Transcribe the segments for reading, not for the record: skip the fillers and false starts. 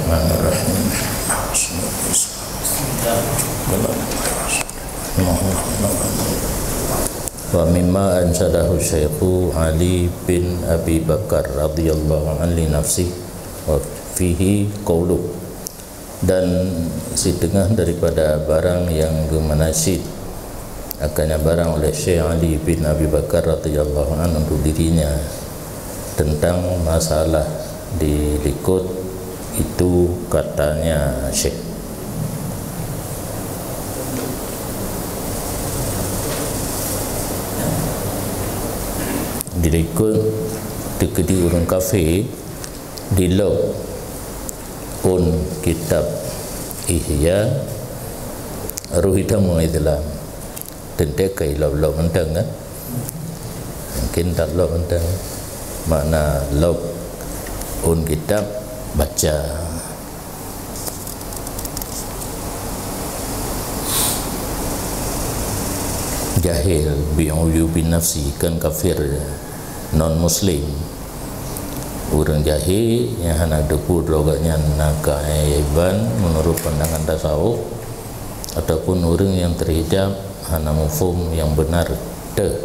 Bismillahirrahmanirrahim. Wa mimma ansadahu Syekhu Ali bin Abi Bakar radhiyallahu anhu li nafsi wa fihi qaulu, dan setengah daripada barang yang gemanasib akannya barang oleh Syekh Ali bin Abi Bakar radhiyallahu anhu untuk dirinya tentang masalah di likut itu, katanya Syekh, dilikut dekedi orang kafir di log pun kitab Ihya Ruhidamu Islam tentu kai log mentang kan, mungkin tak log mentang makna log pun kitab baca. Jahil bi'uyubi nafsi, kan kafir non muslim, orang jahil yang hana depu droganya naga aiban menurut pandangan tasawuf, ataupun orang yang terhijab hana mufhum yang benar teh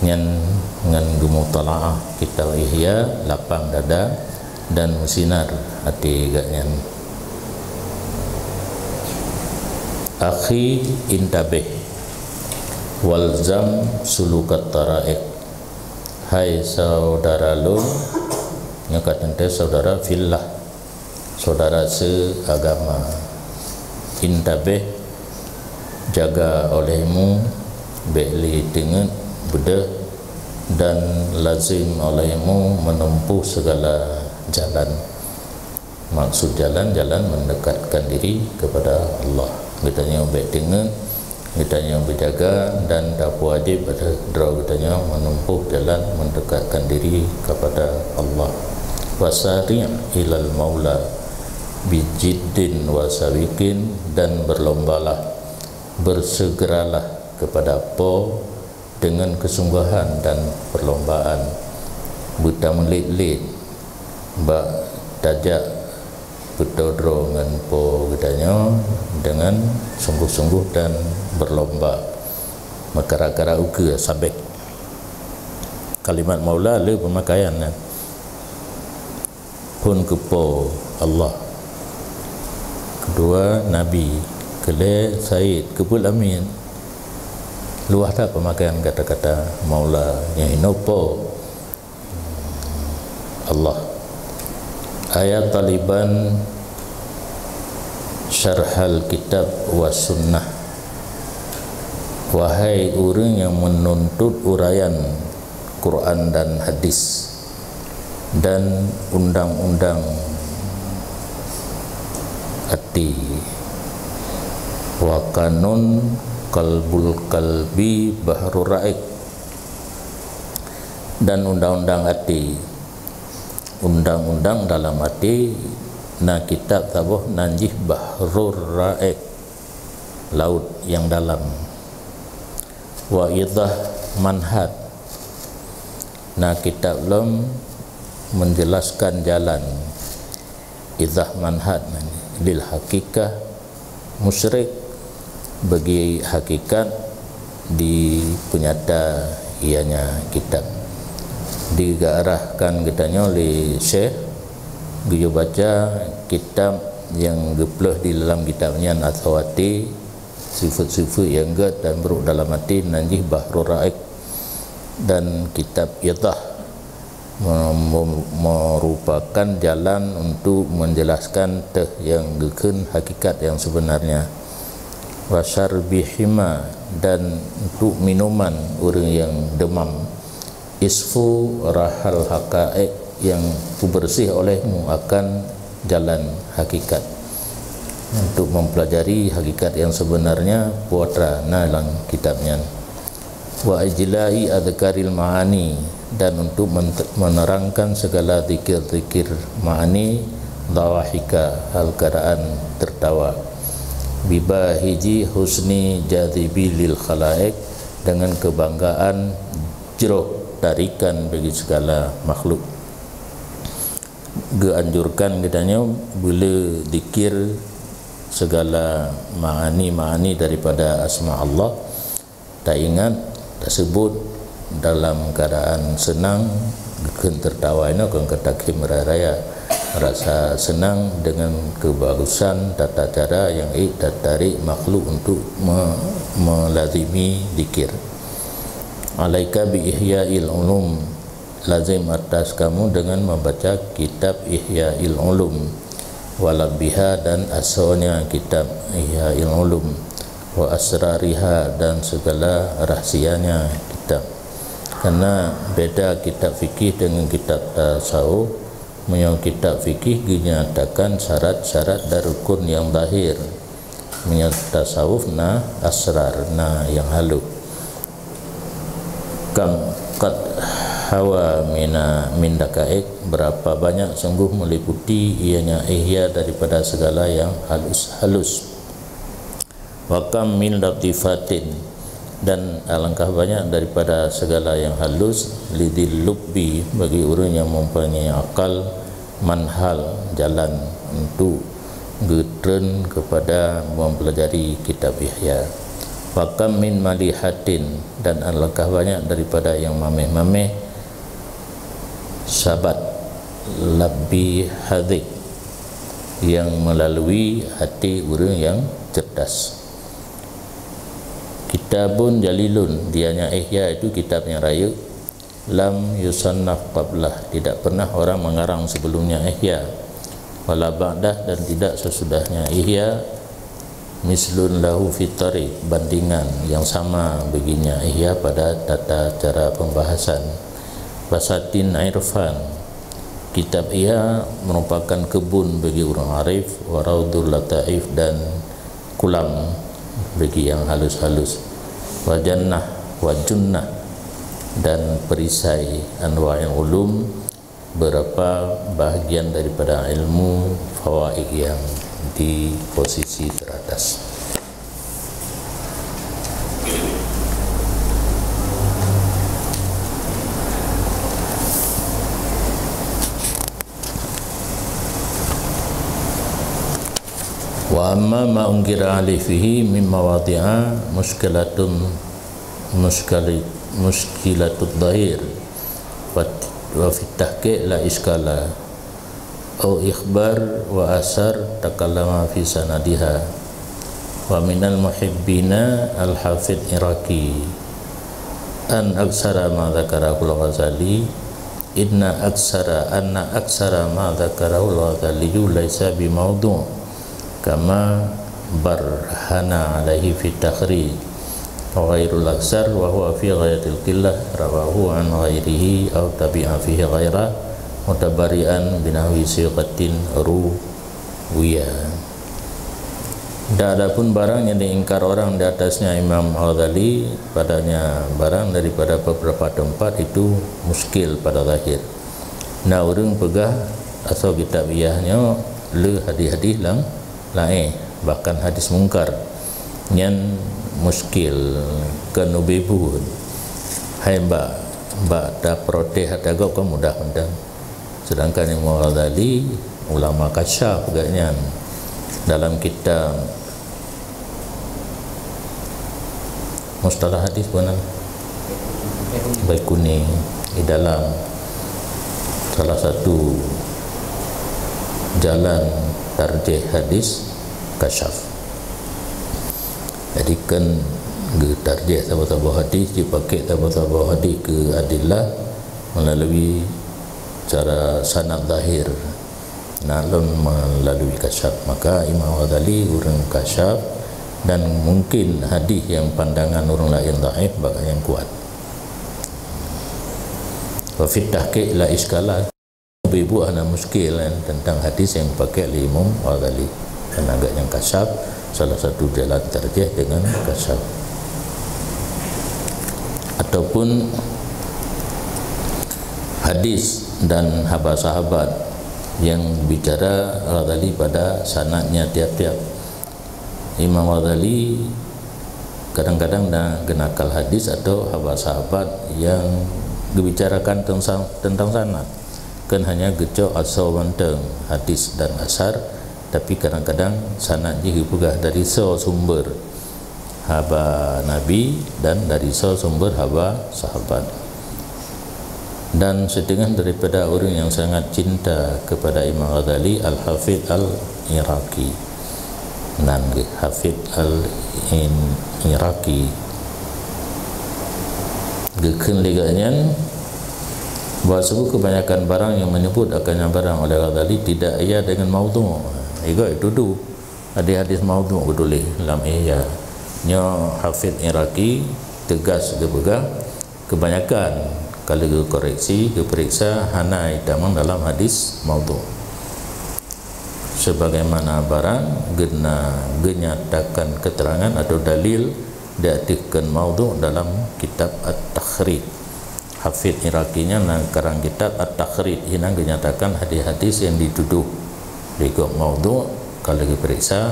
nyan ngan gemutalaah kitab Ihya lapang dada dan musinar hati gaknya. Akhi intabih walzam sulukat taraik, hai saudara lu, nyakatente saudara fillah, saudara seagama, intabih jaga olehmu beli dengan bedah dan lazim olehmu menempuh segala jalan. Maksud jalan-jalan mendekatkan diri kepada Allah. Kitanya baik dengan, kitanya berjaga, dan tak wajib pada draw kitanya menempuh jalan mendekatkan diri kepada Allah. Wasari' ilal maula bijiddin wasawikin, dan berlombalah, bersegeralah kepada Po dengan kesungguhan dan perlombaan. Buta melit-lit bak tajak betodro dengan Po gedanya dengan sungguh-sungguh dan berlomba. Makara-kara uke sabek kalimat maula le pemakaian pun kepo Allah, kedua Nabi, kele Said Kebul Amin, luah tak pemakaian kata-kata maula yang inopo Allah. Ayat Taliban syarhal kitab wa sunnah, wahai orang yang menuntut uraian Quran dan hadis dan undang-undang ati, wa kanun qalbul qalbi bahrur raik, dan undang-undang hati, undang-undang dalam hati na kitab tabuh nanjih bahrur raik, laut yang dalam. Wa idah manhad, na kitab lam menjelaskan jalan. Idah manhad lil hakikah musyrik, bagi hakikat di penyata ianya kitab. Digarahkan katanya oleh Syekh dia baca kitab yang geplah di dalam kitabnya Nathawati, sifat-sifat yang gad dan buruk dalam hati nanjih bahrul raik, dan kitab Idah merupakan jalan untuk menjelaskan teh yang geken hakikat yang sebenarnya. Wasar bihima, dan untuk minuman orang yang demam. Isfu rahal haqa'iq, yang bersih olehmu akan jalan hakikat. Untuk mempelajari hakikat yang sebenarnya, puatra nalang kitabnya. Wa ajla'i adhkaril ma'ani, dan untuk menerangkan segala zikir-zikir ma'ani, dawahika, hal keadaan tertawa. Bibahiji husni jadhibi lil khalaik, dengan kebanggaan jeruk tarikan bagi segala makhluk. dianjurkan katanya bila zikir segala ma'ani daripada asma Allah, tak ingat, tak sebut dalam keadaan senang, kan tertawa ini kan ketakim raya rasa senang dengan kebagusan tata cara yang tarik makhluk untuk melazimi zikir. Alaika bi ihya'il ulum, lazim atas kamu dengan membaca kitab Ihya'il Ulum, walabiha dan asalnya kitab Ihya'il Ulum, wa asrariha dan segala rahsianya kitab. Karena beda kitab fikih dengan kitab tasawuf. Menyang kitab fikih dinyatakan syarat-syarat dan rukun yang zahir, menyang tasawuf asrar yang halus. Kam qad hawa min dakaik, berapa banyak sungguh meliputi ianya ihya daripada segala yang halus. Wa kam min latifatin, dan alangkah banyak daripada segala yang halus, lidil lubbi, bagi orang yang mempunyai akal, manhal, jalan untuk getren kepada mempelajari kitab Ihya. Fakam min malihatin, dan alangkah banyak daripada yang mameh-mameh, sabat labbi hadik, yang melalui hati orang yang cerdas. Kitabun jalilun, dianya Ihya itu kitab yang raya, lam yusannaf qablah, tidak pernah orang mengarang sebelumnya Ihya, wala ba'dah, dan tidak sesudahnya Ihya, mislun lahu fitari, bandingan yang sama baginya Ihya pada tata cara pembahasan. Basatin irfan, kitab Ihya merupakan kebun bagi orang arif, waraudul lataif, dan kulam bagi yang halus-halus, wa jannah wa junnah, dan perisai anwa'il ulum, beberapa bahagian daripada ilmu fawaid yang di posisi teratas. Wa amma ma ungkira alih fihi min mawadi'a muskilatud dhahir wa fit tahqiq la iskala au ikhbar wa asar takallama fi sanadiha. Wa minal muhibbina al-hafidh Iraqi an aksara ma dzakarahu al-Ghazali anna aksara ma dzakarahu al-Ghazali laisa bi mawdu' kama barhana alaihi fi takhrij, wa ghairul aksar wa huwa fi ghayatil qillah rawahu an ghairihi aw tabi'a fihi ghaira mutabari'an binahwi siqatin ruwiyah. Dan adapun barang yang diingkar orang di atasnya Imam Ghazali, padanya barang daripada beberapa tempat itu muskil pada zahir. Nah, orang pegah asal kitab iyahnya le hadis-hadis lain, bahkan hadis mungkar yang muskil kenubibu. Hai mbak dah protes ada kau mudah-mudahan. Sedangkan Imam Ghazali ulama kasyaf agaknya dalam kitab Mustalah Hadis pun Baikuni, di dalam salah satu jalan tarjih hadis kasyaf. Jadi kan tarjih tabu-tabu hadis dipakai tabu-tabu hadis ke adillah melalui cara sanad zahir, nalun melalui kasyaf. Maka Imam Ghazali orang kasyaf, dan mungkin hadis yang pandangan orang lain dhaif bakal yang kuat. Wa fit tahqiq la iskala, ibu ana muskil tentang hadis yang pakai Imam Ghazali, dan agak yang kasyaf, salah satu jalan tarjih dengan kasyaf. Ataupun hadis dan sahabat yang bicara Ghazali pada sanadnya tiap-tiap. Imam Ghazali kadang-kadang dah genakal hadis atau sahabat yang dibicarakan tentang sanad. bukan hanya gecok asal wanteng hadis dan asar, tapi kadang-kadang sanad juga pegah dari sumber haba Nabi dan dari sumber haba sahabat. Dan setengah daripada orang yang sangat cinta kepada Imam Ghazali, Al-Hafidh Al-Iraqi, dan Hafidh Al-Iraqi geken liganya bahwa kebanyakan barang yang menyebut akan yang barang oleh Ghazali tidak ia dengan maudhu'. Itu dulu hadis maudhu' betul dalam ia nya Hafidh Iraqi tegas dia kebanyakan kalau dia koreksi, dia periksa hana itamang dalam hadis maudhu'. Sebagaimana barang genyatakan keterangan atau dalil diartikan maudhu' dalam kitab At-Takhrid. Hafidh Iraqinya nang karang kitab At-Takhrid ini genyatakan hadis-hadis yang dituduh digo maudhu', kalau dia periksa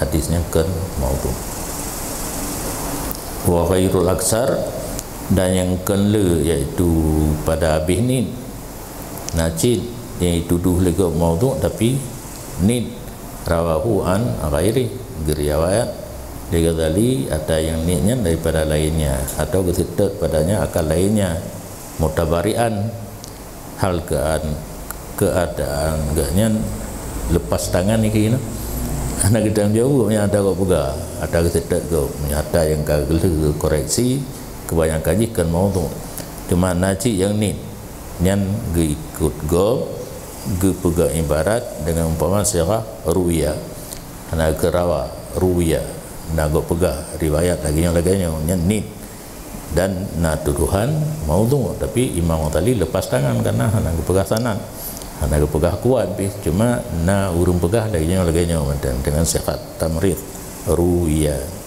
hadisnya kan maudhu'. Wa ghairul aksar, dan yang kenle iaitu pada habis ni Najid yang dituduh lego maudhu' tapi nid rawahu an ghairi riwayat dari Ghazali ada yang nidnya daripada lainnya atau kesetet padanya akal lainnya mutabarian hal keadaan gaknya lepas tangan ni kena anak kita jauh yang ada kau pegah ada kesetet kau ada yang kagel koreksi kebanyakan kan maudhu'. Cuma Najib yang ni yang ikut go pegang ibarat dengan umpama sirah ruwiyah ana kerawa ruwiyah nak pegang riwayat lagi yang laganya yang ni dan na tuduhan maudhu', tapi Imam Ghazali lepas tangan karena ana pegang sanad ana pegang kuat cuma na urung pegang lagi yang laganya dengan sifat tamrid ruwiyah.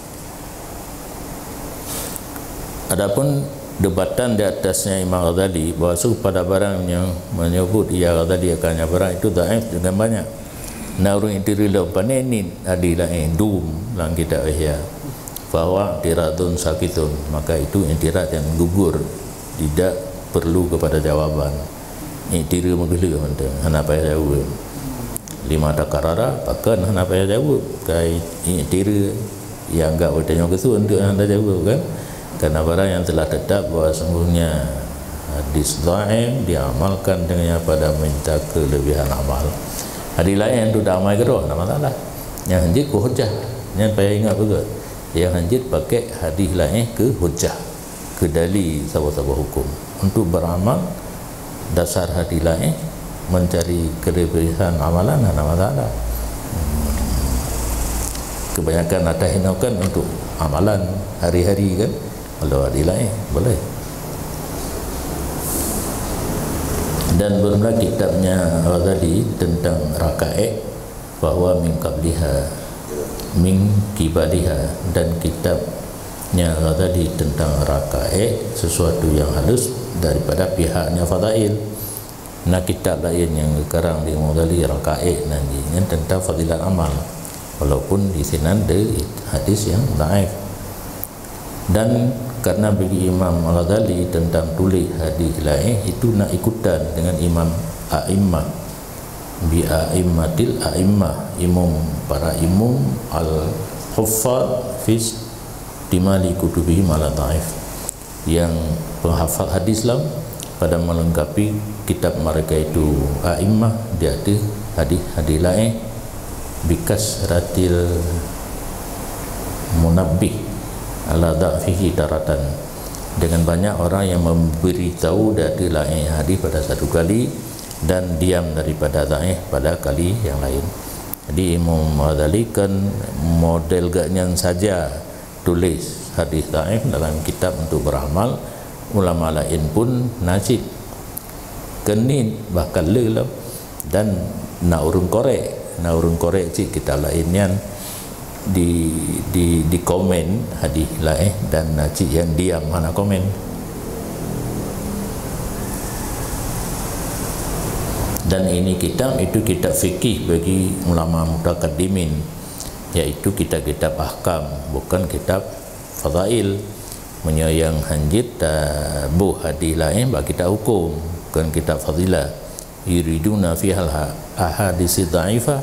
Adapun debatan di atasnya Imam Ghazali bahawa pada barang yang menyebut ia Ghazali akannya barang itu dhaif dengan banyak. Naurun intiril panenin adilah dum lang kita ihya bahwa tiradun sakitun, maka itu intirat yang gugur, tidak perlu kepada jawaban. Intiril menggelu mentang hana payah jawab. Lima takarara bahkan hana payah jawab kai intiril yang enggak bertanya kesu untuk anda jawab kan. Karena barang yang telah tetap bahawa sungguhnya hadis dhaif diamalkan dengannya pada minta kelebihan amal. Hadis lain itu dah amal keroh, tak masalah. Yang hanjit ke hujah, yang payah ingat juga. Yang hanjit pakai hadis lain ke hujah, ke dalil sabah-sabah hukum. Untuk beramal dasar hadis lain mencari kelebihan amalan, tak masalah. Kebanyakan atas hinakan untuk amalan hari-hari kan. Kalau ada lain boleh. Dan bermula kitabnya Ghazali tentang rakaat bahwa min qabliha min kibaliha, dan kitabnya Ghazali tentang rakaat sesuatu yang halus daripada pihaknya fadail. Nah kitab lain yang sekarang di Ghazali rakaat nanti tentang fadilat amal, walaupun di sini ada hadis yang dhaif. Dan karena bagi Imam Ghazali tentang tulis hadis lain itu nak ikutan dengan Imam A'immah bi a'immatil a'immah, imam para imam al-huffaz fi timali kutubihi mala dhaif, yang penghafal hadis lah pada melengkapi kitab mereka itu a'immah dia ada hadis lain bikas ratil munabbih ala dha'fihi taratan, dengan banyak orang yang memberitahu dari lain hadis pada satu kali dan diam daripada dhaif pada kali yang lain. Jadi Imam Ghazali kan model gaknya saja tulis hadis dhaif dalam kitab untuk beramal. Ulama lain pun nasib kenin bahkan lelam dan nak urung korek cik kita lain yang di komen hadis lain dan cik yang diam mana komen. Dan ini kitab itu kitab fikih bagi ulama mutaqaddimin, iaitu kitab-kitab ahkam, bukan kitab fadail. Menyayang hanjit bu hadis lain bagi kitab hukum, bukan kitab fadilah. yuriduna fihal ahadits dhaifah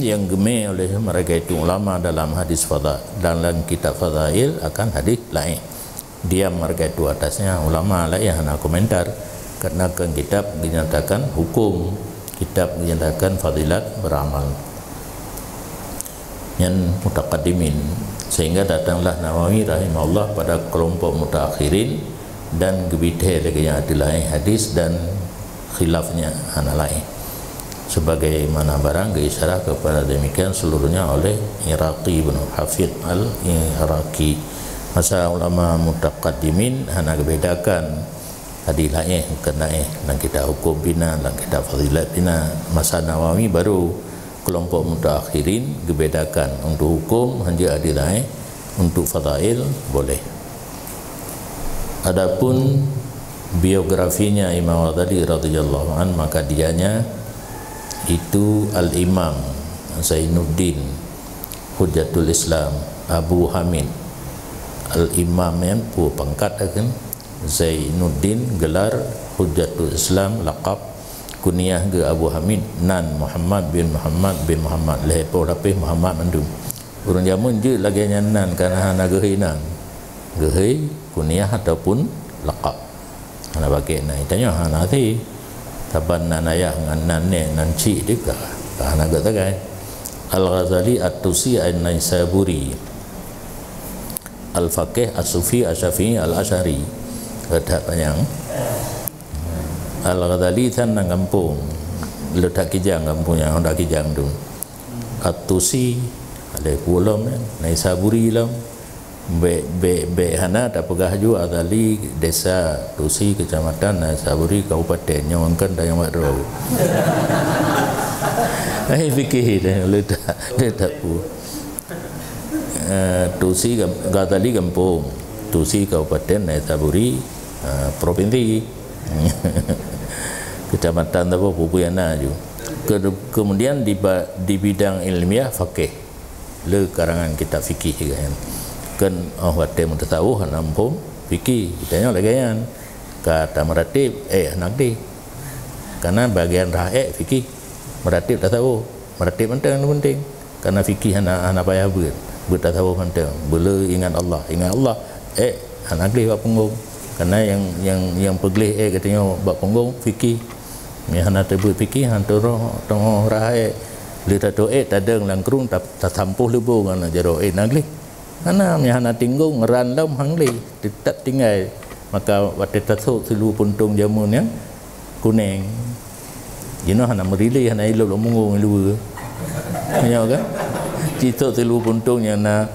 yang gemar oleh mereka itu ulama dalam hadis fadail, dalam kitab fadail akan hadis lain. Diam mereka itu atasnya, ulama lah yang nak komentar, karena kan kitab dinyatakan hukum, kitab dinyatakan fadilat beramal yang mutaqaddimin, sehingga datanglah Nawawi rahimahullah pada kelompok mutakhirin dan gebite lagi yang ada lain hadis dan khilafnya ana lain, sebagaimana barang isyarat kepada demikian seluruhnya oleh Iraqi bin Hafidh al-Iraqi. Masa ulama mutaqaddimin hana bedakan hadis lain kena dan kita hukum bina dan kita fadilat bina. Masa Nawawi baru kelompok mutakhirin bedakan untuk hukum hanya hadis lain, untuk fadail boleh. Adapun biografinya Imam Ghazali radhiyallahu an, maka dianya itu Al-Imam Zainuddin Hujjatul Islam Abu Hamid Al-Imam yang pangkat akan Zainuddin, gelar Hujjatul Islam, laqab kunyah ke Abu Hamid nan Muhammad bin Muhammad lepo rapih Muhammad mandum urang jamun je lagi nan karena hana gehi nan gehi kunyah ataupun laqab hana bagi nan tanya hana ti taban nan ayah nan ne nan ci juga hana gak tagai. Al-Ghazali At-Tusi An-Naisaburi Al-Faqih As-Sufi As-Syafi'i Al-Asy'ari, ada panjang. Al-Ghazali tan nang kampung letak kijang kampungnya honda kijang tu. At-Tusi ada pulau Naisaburi lam be hana tak pegah ju Ghazali desa Tusi kecamatan Naisaburi kabupaten nyongkan dayang madro. Ai fikih dah letak pu. Tusi Ghazali kampung, Tusi kabupaten Naisaburi provinsi kecamatan apa Pupuyana ju. Kemudian di bidang ilmiah fakih le karangan kitab fikih juga kan wate mutasawuf nampung fikih kitanya lagi kan kata meratib anak di karena bagian rakyat fikih meratib tasawuf meratib penting karena fikih anak payah bertasawuf penting boleh ingat Allah anak di bab punggung karena yang peglih katanya bab punggung fikih ni hana tebu fikih hantoro tong rakyat li tato tadeng langkrung tak sampuh lebu ngana jero nagli karena mi hana tinggung ran lam hangli tetap tinggal maka wate tato selu puntung jamunnya kuning jino hana merili hana ilo munggung lu nyo kan cito telu puntung yang na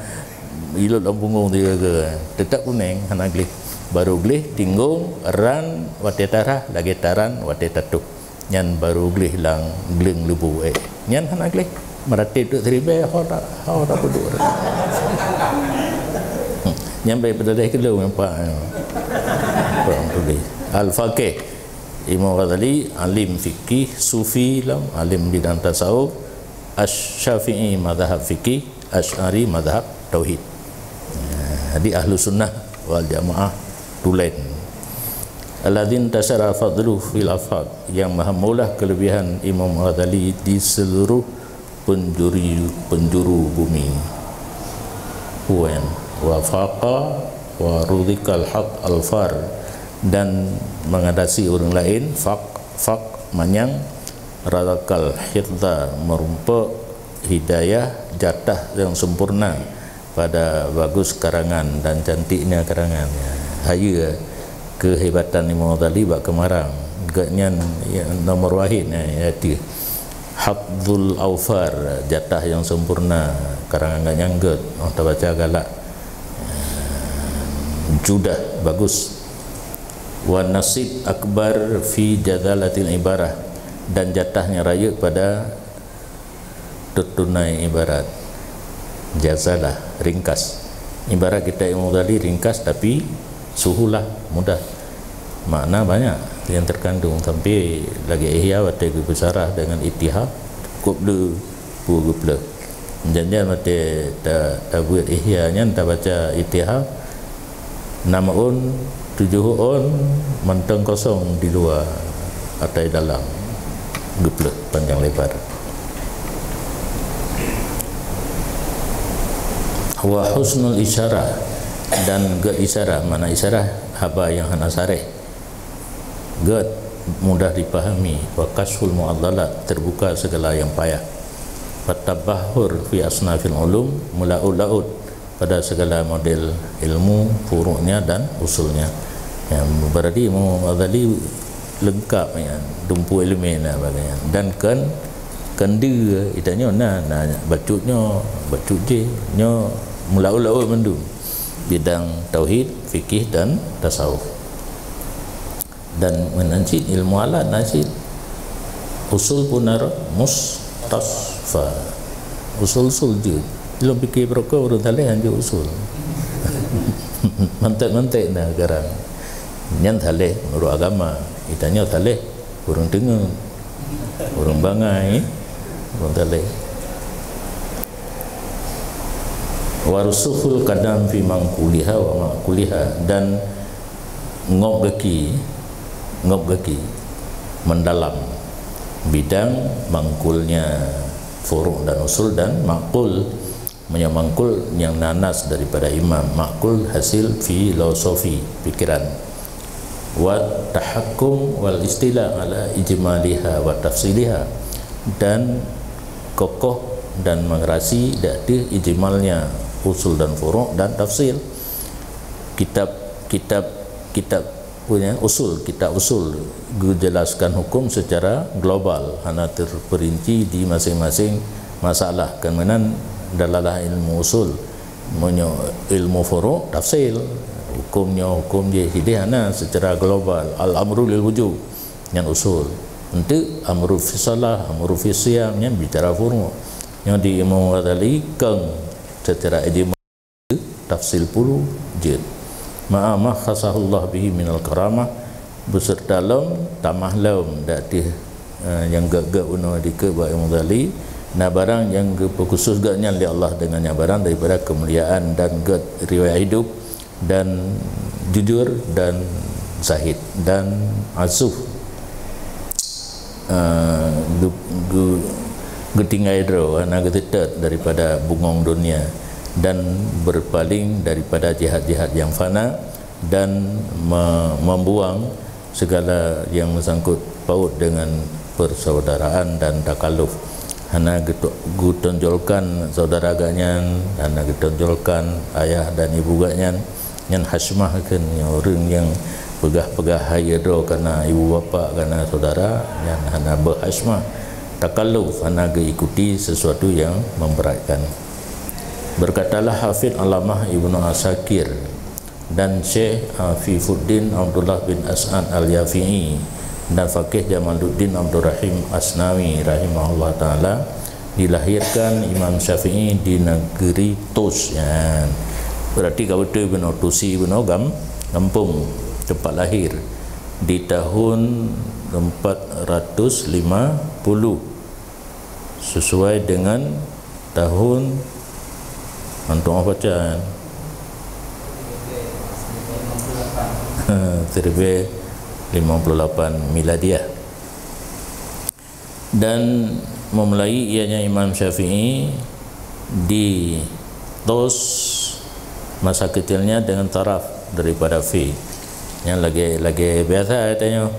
ilo punggung dia ke tetap kuning hana gli baru gli tinggung ran wate tarah lagi taran wate tatuk nyan baru gli lang gling lubu nyan hana gli meratib tu seribe hau tak peduk nyan baik pada dah kelu nampak Al-Faqih Imam Ghazali alim fikih sufi lam alim bidang tasawuf Asy-Syafi'i mazhab fikih Asy'ari mazhab tauhid. Di ahlu sunnah wal jamaah tulen alladzin tasara fadlu fil afaq, yang maha maulah kelebihan Imam Ghazali di seluruh penjuru bumi. Huwan wa faqa wa rudikal haq al-far, dan mengatasi orang lain faq manyang radakal hidda merumpa hidayah jatah yang sempurna pada bagus karangan dan cantiknya karangan. Haya kehebatan Imam Ghazali bak kemarang gaknya nomor wahid iaitu hadzul aufar, jatah yang sempurna karangan gak nyanggut tak baca galak judah bagus. Wa nasib akbar fi jadalatil ibarah, dan jatahnya raya pada tunai ibarat. Jazalah ringkas, ibarat kita Imam Ghazali ringkas tapi suhulah mudah, makna banyak yang terkandung. Sampai lagi ihya wate besarah dengan ittihad kublu puguple janjian wate ta buat ihya nya ta baca ittihad 6 on 7 on menteng kosong di luar atau dalam geplek panjang lebar. Wa husnul isyarah, dan ge isyarah, mana isyarah haba yang hana sareh, ge mudah dipahami. Wa kashful mu'addalat, terbuka segala yang payah. Fatabahur fi asnafil ulum, mulaud pada segala model ilmu, furu'nya dan usulnya. Yang berarti Imam Ghazali lengkap ya, dumpu elemen bagainya. Dan kan dia itanya na bacutnya je nya mulaud mendung bidang tauhid, fikih dan tasawuf. Dan menancit ilmu alat nancit usul punar mustasfa, usul je belum fikir berapa urut taleh hanya usul mantek nah garang nyan taleh menurut agama itanya taleh urang dengar urang bangai urang taleh. Warusuhul kadam fi mangkuliha wa makuliha, dan ngop geki mendalam bidang mangkulnya furu' dan usul, dan makul menyamangkul yang nanas daripada imam, makul hasil filosofi pikiran. Wa tahakkum wal istilah ala ijmaliha wa tafsiliha, dan kokoh dan mengerasi dari ijmalnya usul dan furu' dan tafsil. Kitab punya usul, kitab usul menjelaskan hukum secara global, hanya terperinci di masing-masing masalah. Kemudian dalalah ilmu usul, ilmu furu' tafsil, hukum dia hidayana secara global. Al-amru lil wujub yang usul, untuk amru fi salah, amru fi siyam yang bicara furu'. Yang di Imam Ghazali keng secara ijma tafsil puluh je ma'amah khasahullah bihi minal karamah, beserta dalam tamah laum dati yang gak uno dike ba Imam Ghazali na barang yang khusus gaknya li Allah dengannya barang daripada kemuliaan dan riwayat hidup dan jujur dan zahid dan asuf getinggai dro ana getetet daripada bungong dunia, dan berpaling daripada jihad-jihad yang fana, dan membuang segala yang bersangkut paut dengan persaudaraan dan takaluf. Hana gutonjolkan saudara agaknya, hana gutonjolkan ayah dan ibu agaknya, yang hasmah kan orang yang pegah-pegah hayadro karena ibu bapa karena saudara, yang hana berhasmah takalluf, hana ikuti sesuatu yang memberatkan. Berkatalah Hafidh Alamah Ibnu Asakir dan Syekh Afifuddin Abdullah bin As'ad Al-Yafi'i dan Faqih Jamaluddin Abdul Rahim Asnawi rahimahullah ta'ala, dilahirkan Imam Syafi'i di negeri Tus ya. Berarti kau betul benar Tusi benar kampung tempat lahir di tahun 450 sesuai dengan tahun antum apa bacaan 1058 miladiah. Dan memulai ianya Imam Syafi'i di Tos masa kecilnya dengan taraf daripada fi yang lagi biasa katanya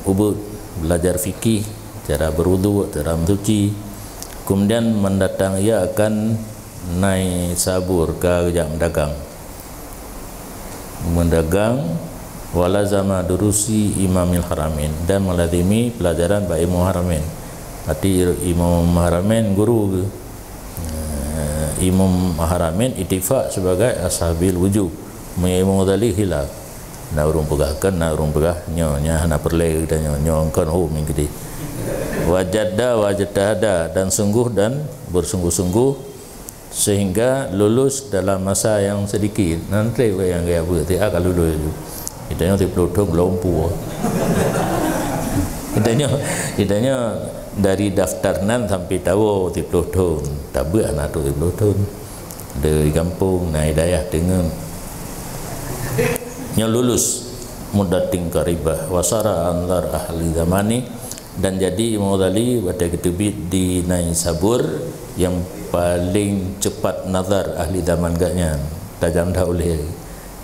ubud belajar fikih, cara berwudu, cara mencuci. Kemudian mendatang ia akan naik sabur ke jam mendagang wala zama durusi Imamil Haramain, dan melazimi pelajaran bagi Imam Haramain. Arti Imam Haramain guru Imam Haramain ittifaq sebagai ashabil wujub. Imam Ghazali hilaf. Na urung pegahkan, na urung pegah nyonya hana perle kita nyong kan mingkidi. Wajadda dan sungguh dan bersungguh-sungguh sehingga lulus dalam masa yang sedikit. Nanti yang gaya berarti akan lulus itu. Itanya ti pelutong lompu. Itanya dari daftarnan sampai tahu ti pelutong. Tabah nak tu ti pelutong. Dari kampung na hidayah dengan yang lulus mudatin qaribah wasara anlar ahli zamani, Dan jadi Imam Ghazali pada ketubit di Naisabur yang paling cepat nazar ahli zaman gaknya, tajam dah oleh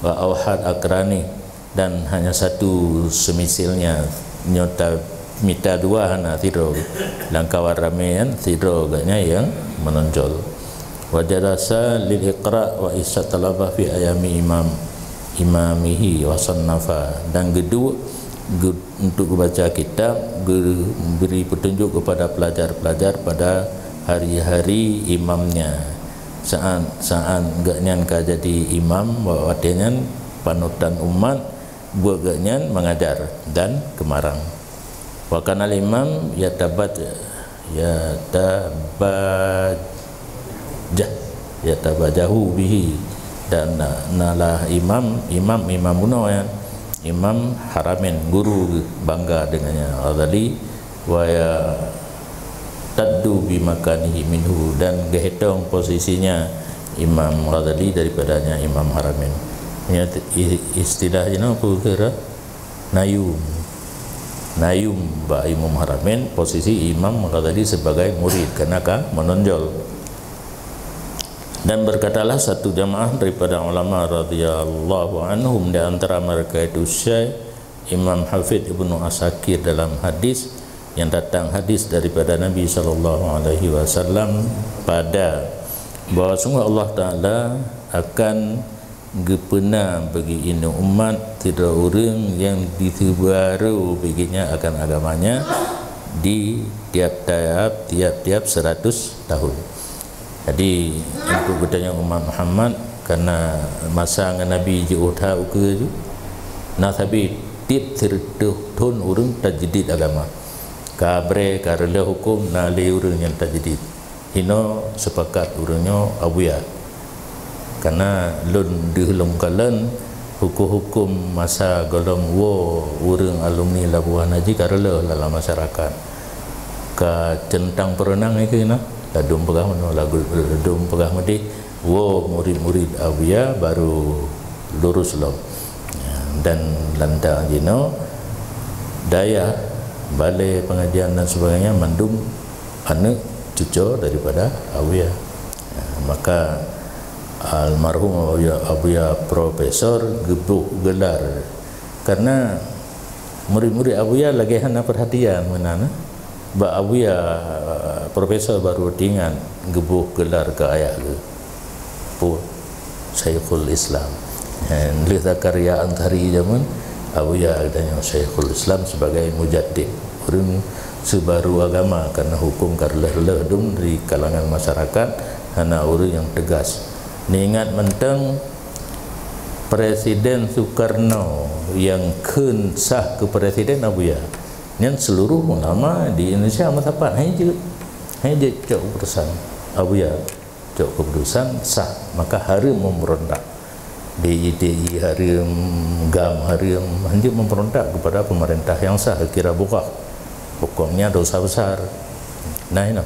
wa auhad akrani, dan hanya satu semisilnya nyota mita dua hana tiro langkawar ramean tiro gaknya yang menonjol. Wa jalasa lil iqra wa istatalaba fi ayami imamihi wa sannafa, dan gedua untuk membaca kitab, beri petunjuk kepada pelajar-pelajar pada hari-hari imamnya. Saat gaknyan ka jadi imam wadenya panutan umat, buat gaknyan mengajar dan kemarang. Wa kana imam yatabajahu bihi, dan nalah imam muno ya, imam haramin, guru bangga dengannya Ghazali. Wa ya taddu bimakanihi minhu, dan gehetong posisinya Imam Ghazali daripadanya Imam Haramin. Ini istilahnya apa kira? Nayum ba Imam Haramin, posisi Imam Ghazali sebagai murid kenaka menonjol. Dan berkatalah satu jamaah daripada ulama radhiyallahu anhum, di antara mereka itu Syekh Imam Hafidh Ibnu Asakir dalam hadis yang datang hadis daripada Nabi SAW pada bahawa sungguh Allah Ta'ala akan gepena bagi ini umat tidak orang yang ditebaru baginya akan agamanya di tiap-tiap 100 tahun. Jadi untuk bertanya umat Muhammad, karena masa Nabi jauh tahu ke tu nasabi tip tertuh orang tajdid agama kabre karela hukum nali urang yang tajdid hino sepakat urangnya abuya, karena lun dihulung kalan hukum-hukum masa golong wo urang alumni Labuan Haji karela dalam masyarakat ka centang perenang itu na ladum pegah mano ladum pegah medi wo murid-murid abuya baru lurus lo, dan lantang jino daya balai pengajian dan sebagainya mandum anak cucu daripada abuya. Maka almarhum abuya profesor gebuk gelar, karena murid-murid abuya lagi hana perhatian mana ba abuya profesor baru tingan gebuk gelar ke ayah ke pu Syekhul Islam lihat karya antari zaman abuya adanya Syekhul Islam sebagai mujaddid, orang sebaru agama, karena hukum karleh-leh dum di kalangan masyarakat hana orang yang tegas. Ni ingat mentang Presiden Soekarno yang sah ke presiden abuya, yang seluruh ulama di Indonesia matapat hanya cok keputusan abuya, cok keputusan sah, maka harum memberontak. BIDI harum, GAM harum, hanya memberontak kepada pemerintah yang sah, kira buka hukumnya dosa besar. Nah ini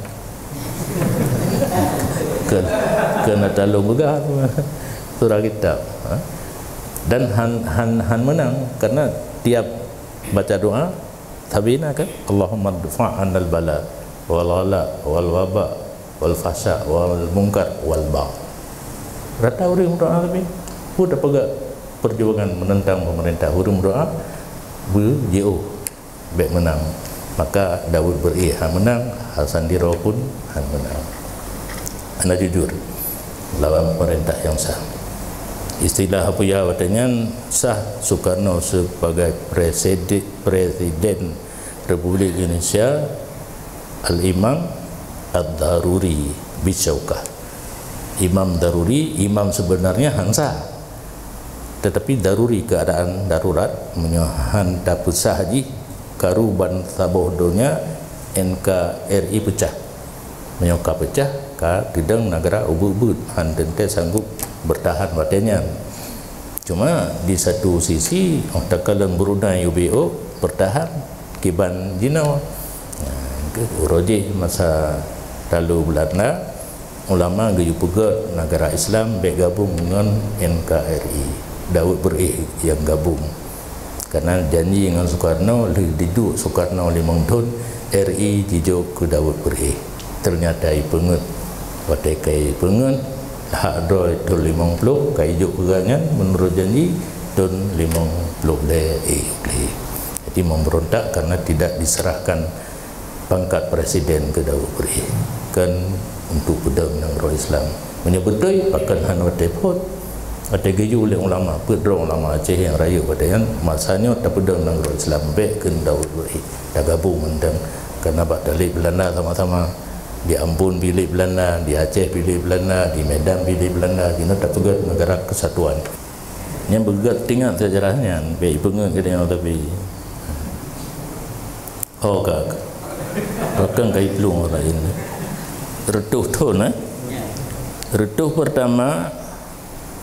kena talung juga surah kitab, dan han menang karena tiap baca doa tabina kan Allahumma dfa'anal bala wal ghala wal waba wal fahsya wal munkar wal bagh. Rata orang doa tapi sudah pegak perjuangan menentang pemerintah, huruf doa BJO baik menang, maka Daud beri menang, Hasan Diro pun menang. Anda jujur lawan pemerintah yang sah. Istilah apa ya katanya sah Soekarno sebagai presiden Republik Indonesia al-Imam ad-Daruri bisyaukah. Imam daruri, imam sebenarnya hansa, tetapi daruri keadaan darurat menyohan dapusah haji karuban sabodonya NKRI pecah, menyoka pecah ka gedang negara ubud handente sanggup bertahan batenya. Cuma di satu sisi takalan Brunei UBO bertahan kiban jinau roji masa lalu Belanda ulama gaju pegat negara Islam bergabung dengan NKRI. Daud beri yang gabung karena janji dengan Soekarno diduk Soekarno 5 tahun RI jijo ku Daud beri ternyata ipengut pada kai pengut hak doi tu 50 kai juk perangan menurut janji don 50 le jadi memberontak karena tidak diserahkan pangkat presiden ke Daud beri kan untuk pedang negara Islam menyebutoi pakan hanu tepot ada geju oleh ulama pedang ulama Aceh yang raya pada yang masanya tak pedang negara Islam baik ke Daud beri dah gabung mentang karena bak dalih Belanda sama-sama di Ambon pilih Belanda, di Aceh pilih Belanda, di Medan pilih Belanda, kita tak pegat negara kesatuan yang bergerak tinggal sejarahnya baik pengen kena tapi oh kak bahkan kait pelung orang ini retuh tu retuh pertama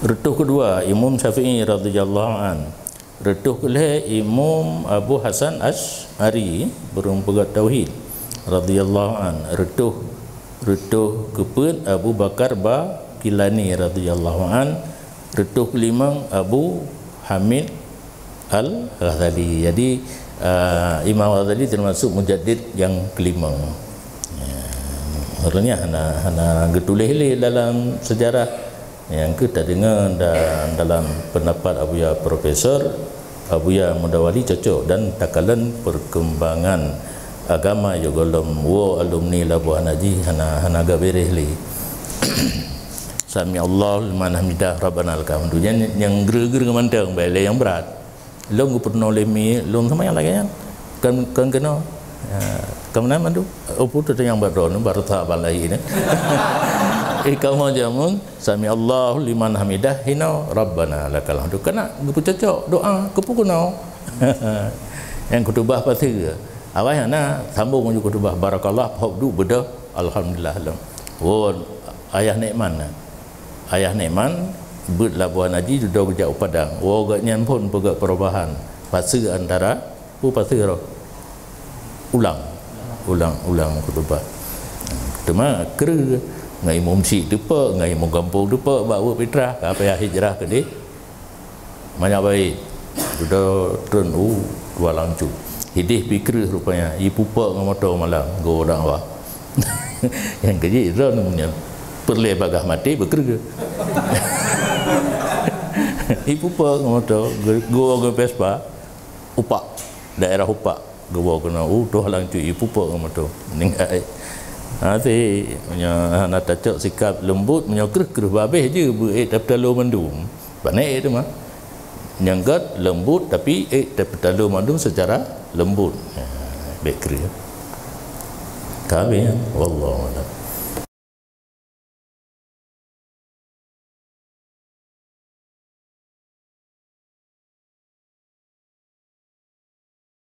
retuh kedua Imam Syafi'i radhiyallahu an retuh kelih Imam Abu Hasan Asy'ari burung pegat tauhid radhiyallahu an retuh keput Abu Bakar Baqilani radhiyallahu an retuh kelima Abu Hamid Al-Ghazali. Jadi Imam Ghazali termasuk mujaddid yang kelima. Orangnya hana getulis dalam sejarah yang kita dengar dalam pendapat Abuya Profesor Abuya Mudawali cocok dan takalan perkembangan agama juga wo alumni Labuan Haji hana gabereh li Sami Allah liman hamidah Rabbana lakal hamdu yang geru-geru mantang baile yang berat long pernah lemi long sama yang lagi kan kena kemana mandu opo tu yang baron barta balai ini kamu jamun Sami Allah liman hamidah hina Rabbana lakal hamdu kena cocok doa kepukuno yang kutubah pasti awak na sambung menuju kutubah barakallah hobdu beda alhamdulillah oh ayah Nekman but Labuan Haji sudah kerja Padang oh agaknya pun pegak perubahan fase antara fase ulang kutubah cuma ker ngai mumsi depa ngai mo kampung depa bawa fitrah apa ya hijrah ke dia banyak baik sudah turun dua langcu hidih pikir rupanya ibu pak ngomoto malam go orang awak yang kerja itu namanya perle bagah mati bekerja ibu pak ngomoto go ke Pespa upak daerah upak go kena dua langcu ibu pak ngomoto meninggal nanti punya nak cocok sikap lembut punya kereh babeh je tapi lalu mendum panik itu mah nyanggat lembut tapi tapi lalu mendum secara lembut baik kerja kami wallahu a'lam.